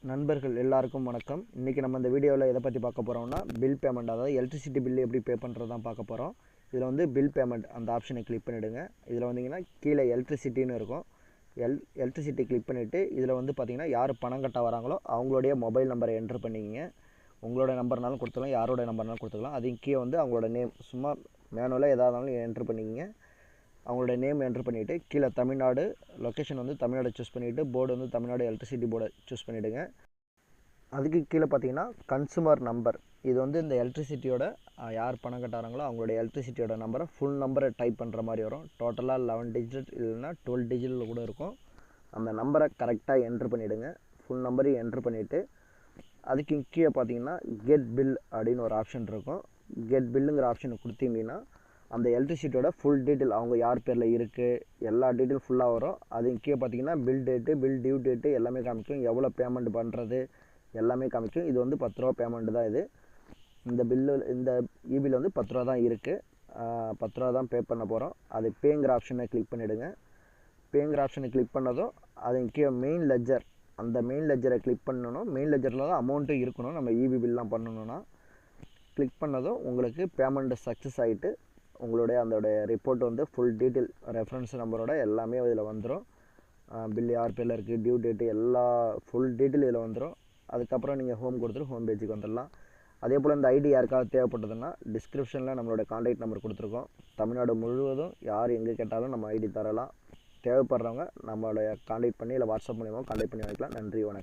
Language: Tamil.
நண்பர்கள் எல்லாருக்கும் வணக்கம். இன்றைக்கி நம்ம இந்த வீடியோவில் எதை பற்றி பார்க்க போகிறோம்னா பில் பேமெண்ட், அதாவது எலக்ட்ரிசிட்டி பில்லு எப்படி பே பண்ணுறது தான் பார்க்க போகிறோம். இதில் வந்து பில் பேமெண்ட் அந்த ஆப்ஷனை கிளிக் பண்ணிவிடுங்க. இதில் வந்தீங்கன்னா கீழே எலக்ட்ரிசிட்டின்னு இருக்கும். எலக்ட்ரிசிட்டி கிளிக் பண்ணிவிட்டு இதில் வந்து பார்த்திங்கன்னா யார் பணம் கட்ட வராங்களோ அவங்களுடைய மொபைல் நம்பரை என்ட்ரு பண்ணிக்கிங்க. உங்களோட நம்பர்னாலும் கொடுத்துக்கலாம், யாரோட நம்பர்னாலும் கொடுத்துக்கலாம். அது கீழே வந்து அவங்களோட நேம் சும்மா மேனுவலாக எதாவதாலும் என்ட்ரு பண்ணிக்கிங்க. அவங்களோட நேம் என்ட்ரு பண்ணிவிட்டு கீழே தமிழ்நாடு லொக்கேஷன் வந்து தமிழ்நாடு சூஸ் பண்ணிவிட்டு போர்டு வந்து தமிழ்நாடு எலக்ட்ரிசிட்டி போர்டை சூஸ் பண்ணிவிடுங்க. அதுக்கு கீழே பார்த்தீங்கன்னா கன்சூமர் நம்பர், இது வந்து இந்த எலக்ட்ரிசிட்டியோட யார் பணம் கட்டாராங்களோ அவங்களுடைய எலக்ட்ரிசிட்டியோட நம்பரை ஃபுல் நம்பரை டைப் பண்ணுற மாதிரி வரும். டோட்டலாக 11 டிஜிட் இல்லைன்னா 12 டிஜிட்டில் கூட இருக்கும். அந்த நம்பரை கரெக்டாக என்ட்ரு பண்ணிவிடுங்க. ஃபுல் நம்பரையும் என்ட்ரு பண்ணிவிட்டு அதுக்கு கீழே பார்த்தீங்கன்னா கெட் பில் அப்படின்னு ஒரு ஆப்ஷன் இருக்கும். கெட் பில்லுங்கிற ஆப்ஷனை கொடுத்தீங்கன்னா அந்த எலக்ட்ரிசிட்டியோட ஃபுல் டீட்டெயில் அவங்க யார் பேரில் இருக்குது எல்லா டீட்டெயில் ஃபுல்லாக வரும். அது கீழே பார்த்தீங்கன்னா bill date, bill due date எல்லாமே காமிக்கும். எவ்வளோ பேமெண்ட் பண்ணுறது எல்லாமே காமிக்கும். இது வந்து 10 ரூபா பேமெண்ட் தான். இந்த பில்லு இந்த இபியில் வந்து 10 ரூபா தான் இருக்குது. 10 ரூபா தான் பே பண்ண போகிறோம். அது பேங்கிற ஆப்ஷனை கிளிக் பண்ணிவிடுங்க. பேங்கிற ஆப்ஷனை கிளிக் பண்ணதும் அது கீழே மெயின் லெஜர், அந்த மெயின் லெஜரை கிளிக் பண்ணணும். மெயின் லெஜரில் தான் அமௌண்ட்டும் இருக்கணும். நம்ம இபி பில்லாம் பண்ணணுன்னா கிளிக் பண்ணதும் உங்களுக்கு பேமெண்ட்டு சக்ஸஸ் ஆகிட்டு உங்களுடைய அதோடைய ரிப்போர்ட் வந்து ஃபுல் டீட்டெயில் ரெஃபரன்ஸ் நம்பரோட எல்லாமே இதில் வந்துடும். பில் யார் பேரில் இருக்குது, டியூ டேட்டு எல்லா ஃபுல் டீட்டெயில் இதில் வந்துடும். அதுக்கப்புறம் நீங்கள் ஹோம் கொடுத்துட்டு ஹோம் பேஜுக்கு வந்துடலாம். அதே போல் இந்த ஐடி யாருக்காவது தேவைப்பட்டதுன்னா டிஸ்கிரிப்ஷனில் நம்மளோட கான்டாக்ட் நம்பர் கொடுத்துருக்கோம். தமிழ்நாடு முழுவதும் யார் எங்கே கேட்டாலும் நம்ம ஐடி தரலாம். தேவைப்படுறவங்க நம்மளோட கான்டாக்ட் பண்ணி இல்லை வாட்ஸ்அப் மூலியமாக கான்டாக்ட் பண்ணி வாங்கிக்கலாம். நன்றி, வணக்கம்.